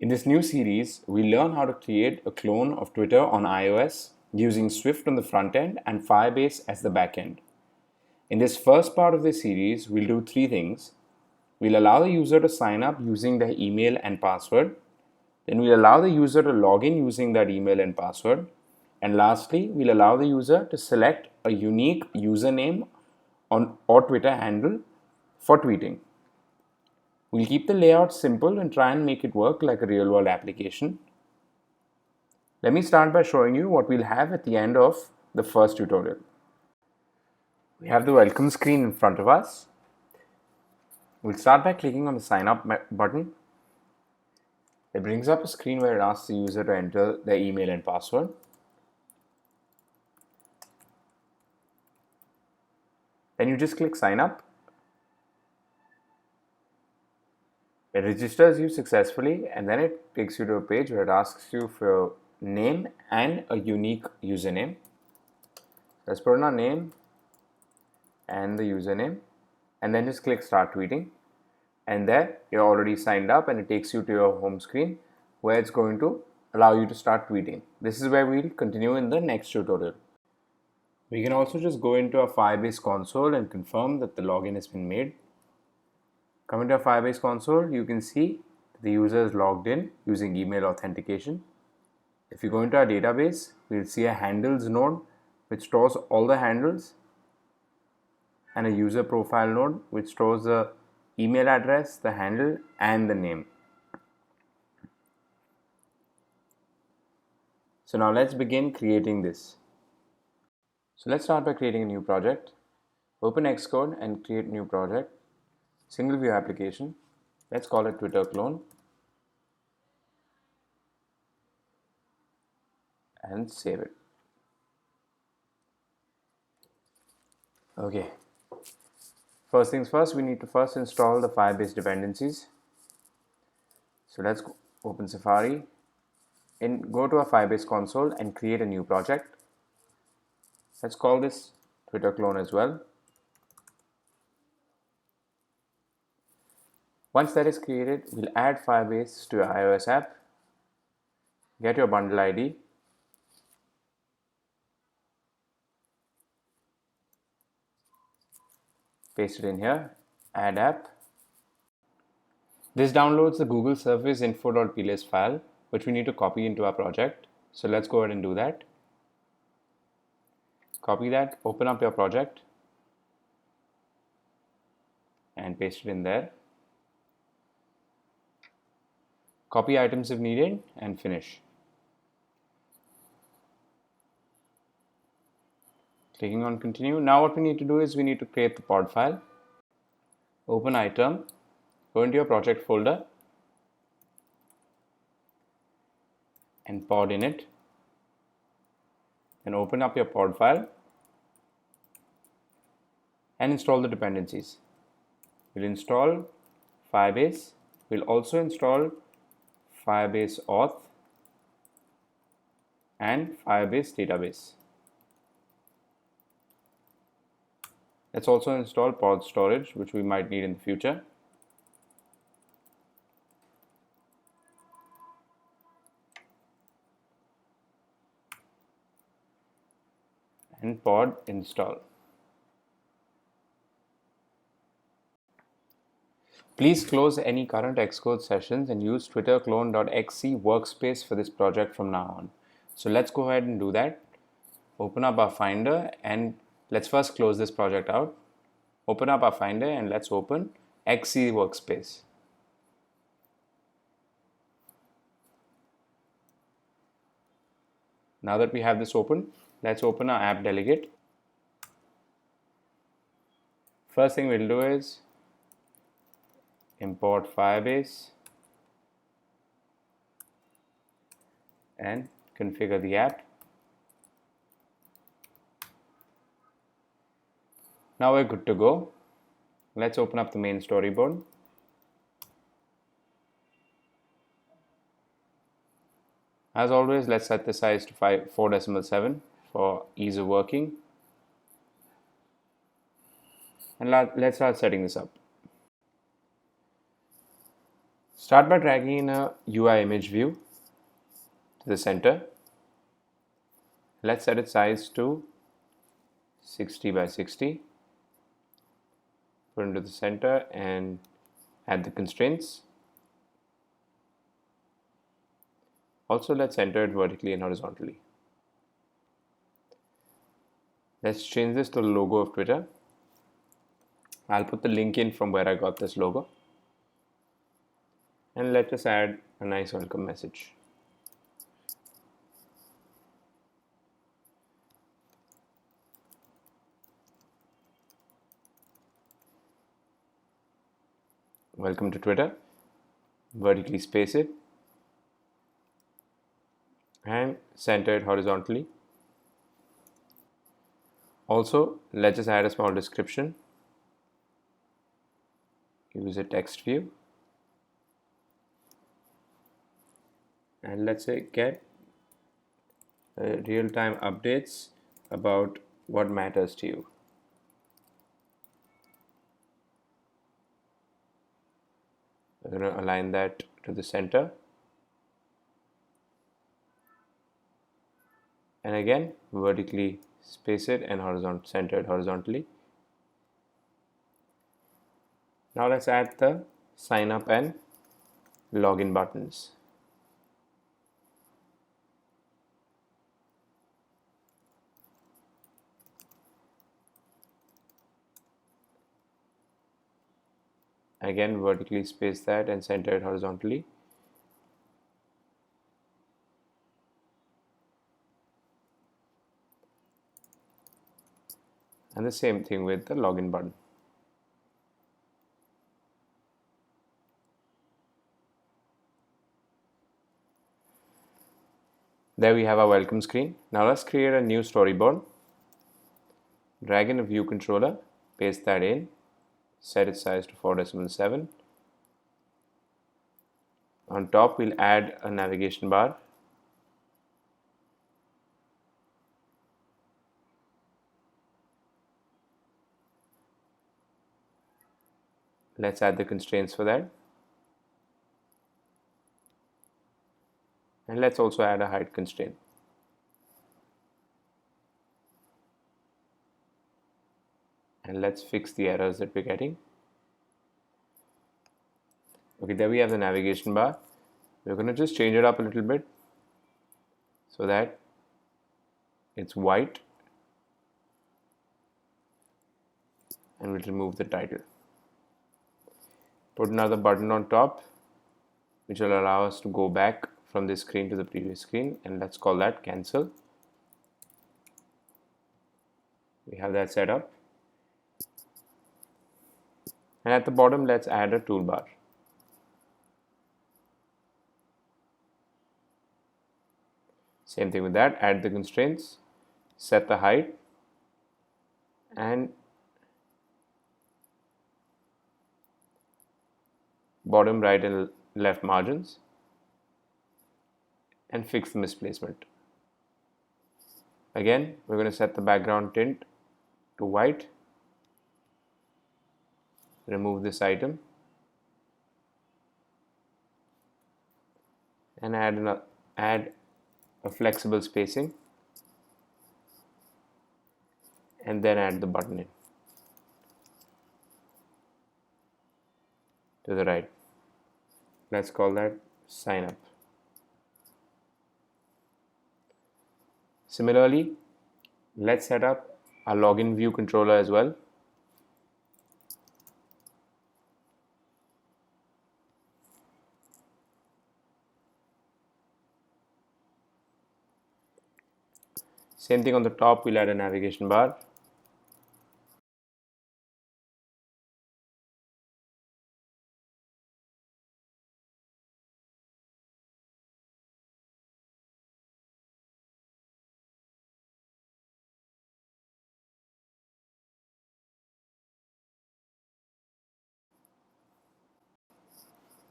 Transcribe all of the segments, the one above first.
In this new series, we learn how to create a clone of Twitter on iOS using Swift on the front end and Firebase as the back end. In this first part of the series, we'll do three things. We'll allow the user to sign up using their email and password. Then we'll allow the user to log in using that email and password. And lastly, we'll allow the user to select a unique username or Twitter handle for tweeting. We'll keep the layout simple and try and make it work like a real-world application. Let me start by showing you what we'll have at the end of the first tutorial. We have the welcome screen in front of us. We'll start by clicking on the sign up button. It brings up a screen where it asks the user to enter their email and password. Then you just click sign up. It registers you successfully, and then it takes you to a page where it asks you for your name and a unique username. Let's put in our name and the username, and then just click start tweeting. And there you're already signed up, and it takes you to your home screen where it's going to allow you to start tweeting. This is where we'll continue in the next tutorial. We can also just go into our Firebase console and confirm that the login has been made. Coming to our Firebase console, you can see the user is logged in using email authentication. If you go into our database, we'll see a handles node which stores all the handles, and a user profile node which stores the email address, the handle, and the name. So now let's begin creating this. So let's start by creating a new project. Open Xcode and create a new project. Single view application. Let's call it Twitter clone. And save it. Okay. First things first, we need to first install the Firebase dependencies. So let's open Safari and go to our Firebase console and create a new project. Let's call this Twitter clone as well. Once that is created, we'll add Firebase to your iOS app. Get your bundle ID. Paste it in here. Add app. This downloads the Google Service info.plist file, which we need to copy into our project. So let's go ahead and do that. Copy that, open up your project, and paste it in there. Copy items if needed and finish. Clicking on continue. Now what we need to do is we need to create the pod file. Open item, go into your project folder and pod in it. Then open up your pod file and install the dependencies. We'll install Firebase. We'll also install Firebase auth and Firebase database. Let's also install pod storage, which we might need in the future. And pod install. Please close any current Xcode sessions and use twitterclone.xc workspace for this project from now on. So let's go ahead and do that. Open up our Finder and let's first close this project out. Open up our Finder and let's open XC workspace. Now that we have this open, let's open our app delegate. First thing we'll do is import Firebase and configure the app. Now we're good to go. Let's open up the main storyboard. As always, let's set the size to 4.7 for ease of working. And let's start setting this up. Start by dragging in a UI image view to the center. Let's set its size to 60 by 60. Put it into the center and add the constraints. Also, let's center it vertically and horizontally. Let's change this to the logo of Twitter. I'll put the link in from where I got this logo. And let us add a nice welcome message. Welcome to Twitter. Vertically space it and center it horizontally. Also, let's just add a small description. Use a text view. And let's say get real-time updates about what matters to you. We're going to align that to the center. And again, vertically space it and center it horizontally. Now let's add the sign up and login buttons. Again, vertically space that and center it horizontally. And the same thing with the login button. There we have our welcome screen. Now let's create a new storyboard. Drag in a view controller, paste that in, set its size to 4.7. On top, we'll add a navigation bar. Let's add the constraints for that. And let's also add a height constraint. And let's fix the errors that we're getting. Okay, there we have the navigation bar. We're going to just change it up a little bit so that it's white, and we'll remove the title. Put another button on top which will allow us to go back from this screen to the previous screen, and let's call that cancel. We have that set up. And at the bottom, let's add a toolbar. Same thing with that, add the constraints, set the height, and bottom right and left margins, and fix the misplacement. Again, we're going to set the background tint to white, remove this item, and add a flexible spacing, and then add the button in to the right. Let's call that sign up. Similarly, let's set up a login view controller as well. Same thing on the top, we'll add a navigation bar.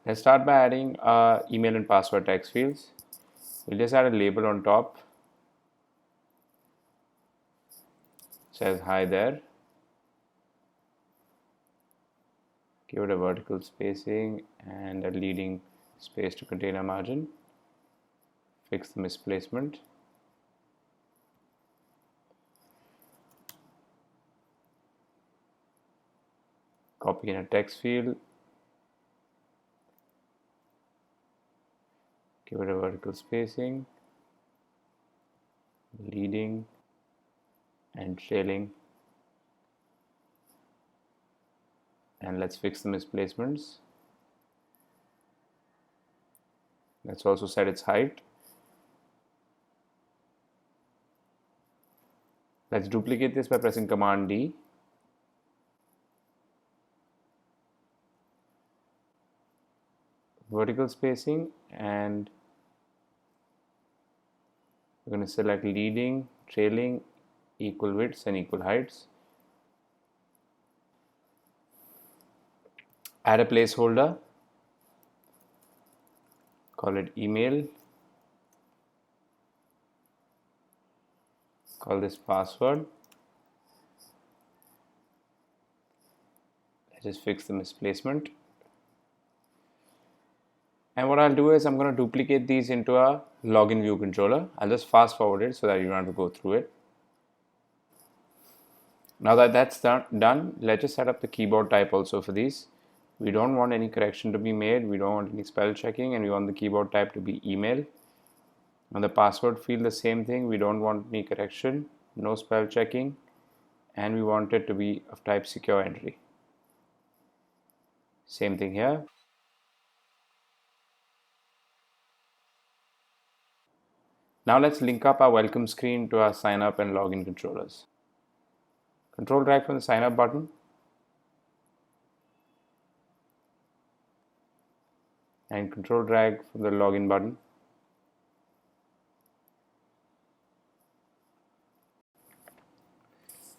Let's start by adding email and password text fields. We'll just add a label on top. It says hi there. Give it a vertical spacing and a leading space to container margin, fix the misplacement, copy in a text field, give it a vertical spacing, leading and trailing, and let's fix the misplacements. Let's also set its height. Let's duplicate this by pressing Command D. Vertical spacing, and we're going to select leading, trailing, equal widths and equal heights. Add a placeholder, call it email, call this password. Let's just fix the misplacement. And what I'll do is I'm going to duplicate these into a login view controller. I'll just fast forward it so that you don't have to go through it. Now that that's done, let's just set up the keyboard type also for these. We don't want any correction to be made. We don't want any spell checking, and we want the keyboard type to be email. On the password field, the same thing. We don't want any correction, no spell checking, and we want it to be of type secure entry. Same thing here. Now let's link up our welcome screen to our sign up and login controllers. Control drag from the sign up button and control drag from the login button.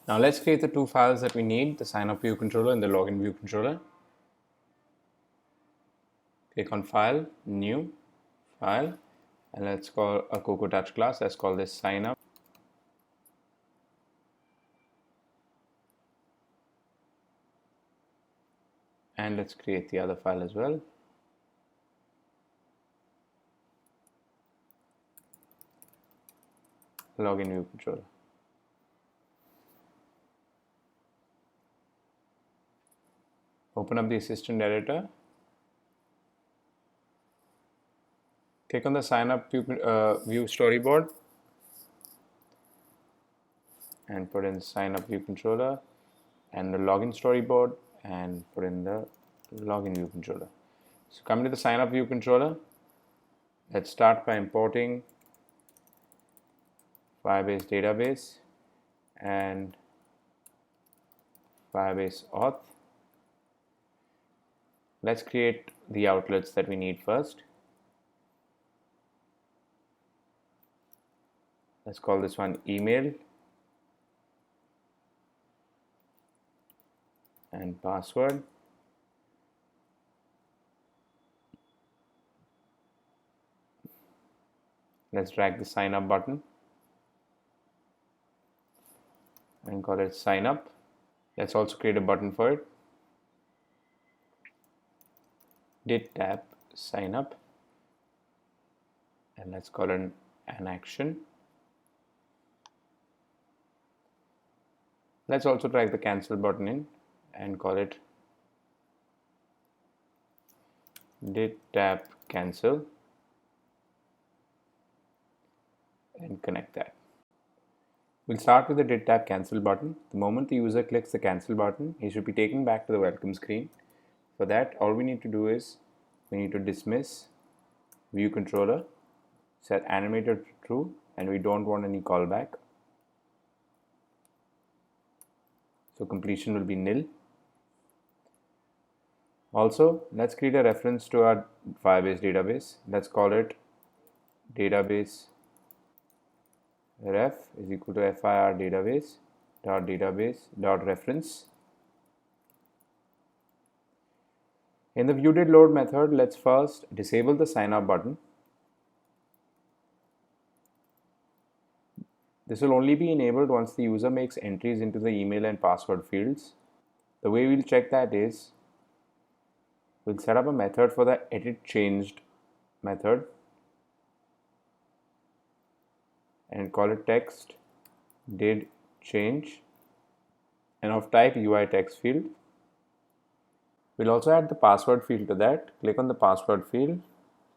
Now let's create the two files that we need, the sign up view controller and the login view controller. Click on File, New, File, and let's call a Cocoa Touch class. Let's call this sign up. And let's create the other file as well. Login view controller. Open up the assistant editor. Click on the sign up view storyboard and put in sign up view controller and the login storyboard and put in the login view controller. So coming to the sign up view controller, let's start by importing Firebase database and Firebase auth. Let's create the outlets that we need first. Let's call this one email and password. Let's drag the sign up button and call it sign up. Let's also create a button for it. Did tap sign up, and let's call it an action. Let's also drag the cancel button in and call it did tap cancel and connect that. We'll start with the did tap cancel button. The moment the user clicks the cancel button, he should be taken back to the welcome screen. For that, all we need to do is we need to dismiss view controller, set animator to true, and we don't want any callback. So completion will be nil. Also, let's create a reference to our Firebase database. Let's call it database ref is equal to fir database reference. In the viewDidLoad method, let's first disable the sign up button. This will only be enabled once the user makes entries into the email and password fields. The way we'll check that is we'll set up a method for the edit changed method and call it text did change and of type UI text field. We'll also add the password field to that. Click on the password field,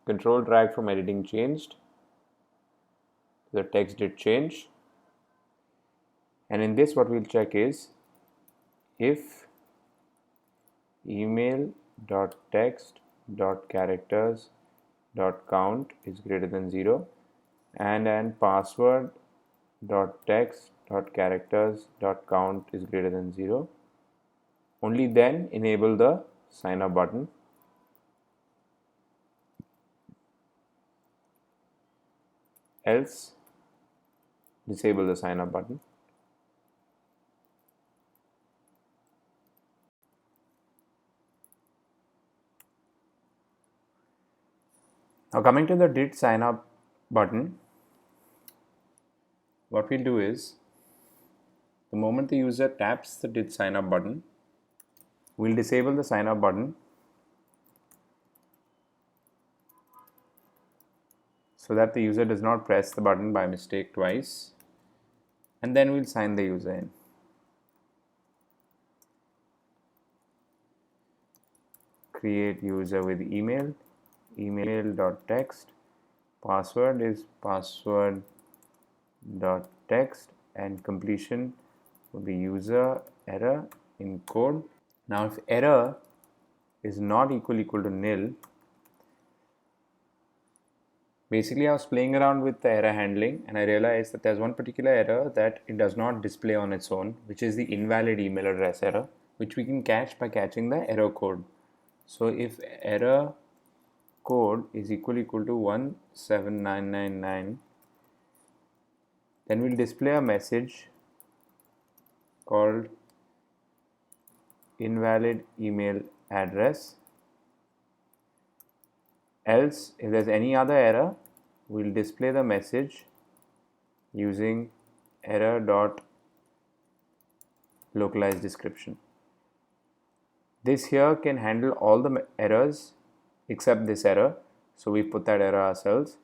control drag from editing changed. The text did change. And in this, what we'll check is if email.text.characters.count is greater than 0 and password.text.characters.count is greater than 0, only then enable the sign up button. Else disable the sign up button. Now coming to the did sign up button, what we'll do is the moment the user taps the did sign up button, we'll disable the sign up button so that the user does not press the button by mistake twice, and then we'll sign the user in. Create user with email, email.text, password is password.text, and completion will be user error in code. Now if error is not equal to nil, basically I was playing around with the error handling and I realized that there's one particular error that it does not display on its own, which is the invalid email address error, which we can catch by catching the error code. So if error code is equal to 17999, then we'll display a message called invalid email address. Else, if there's any other error, we'll display the message using error.localized description. This here can handle all the errors except this error, so we put that error ourselves,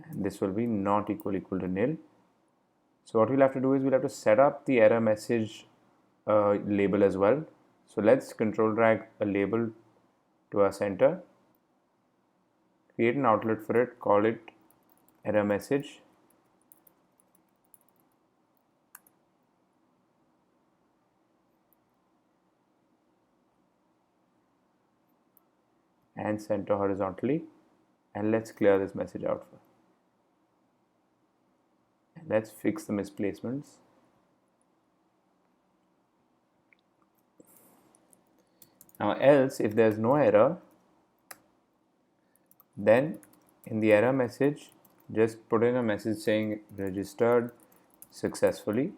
and this will be not equal to nil. So what we'll have to do is we'll have to set up the error message label as well. So let's control drag a label to our center, create an outlet for it, call it error message, and center horizontally, and let's clear this message out. And let's fix the misplacements. Now else, if there's no error, then in the error message just put in a message saying registered successfully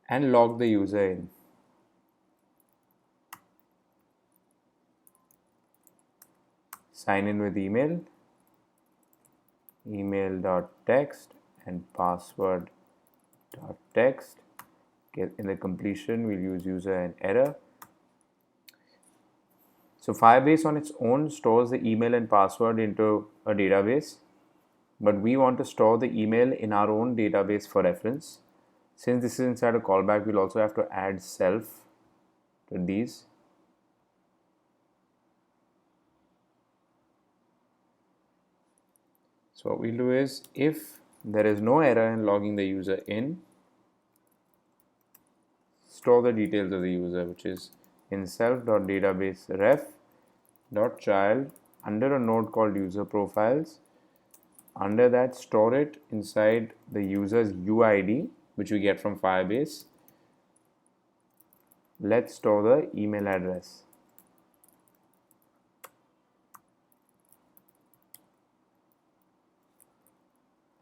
and log the user in. Sign in with email, email.text and password.text. In the completion, we'll use user and error. So Firebase on its own stores the email and password into a database, but we want to store the email in our own database for reference. Since this is inside a callback, we'll also have to add self to these. So what we'll do is, if there is no error in logging the user in, store the details of the user, which is in self.databaseref.child under a node called user profiles. Under that, store it inside the user's UID, which we get from Firebase. Let's store the email address.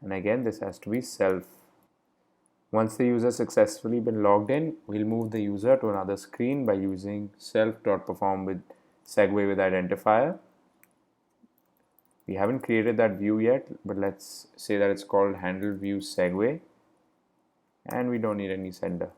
And again, this has to be self. Once the user successfully been logged in, we'll move the user to another screen by using self.perform with segue with identifier. We haven't created that view yet, but let's say that it's called handle view segue, and we don't need any sender.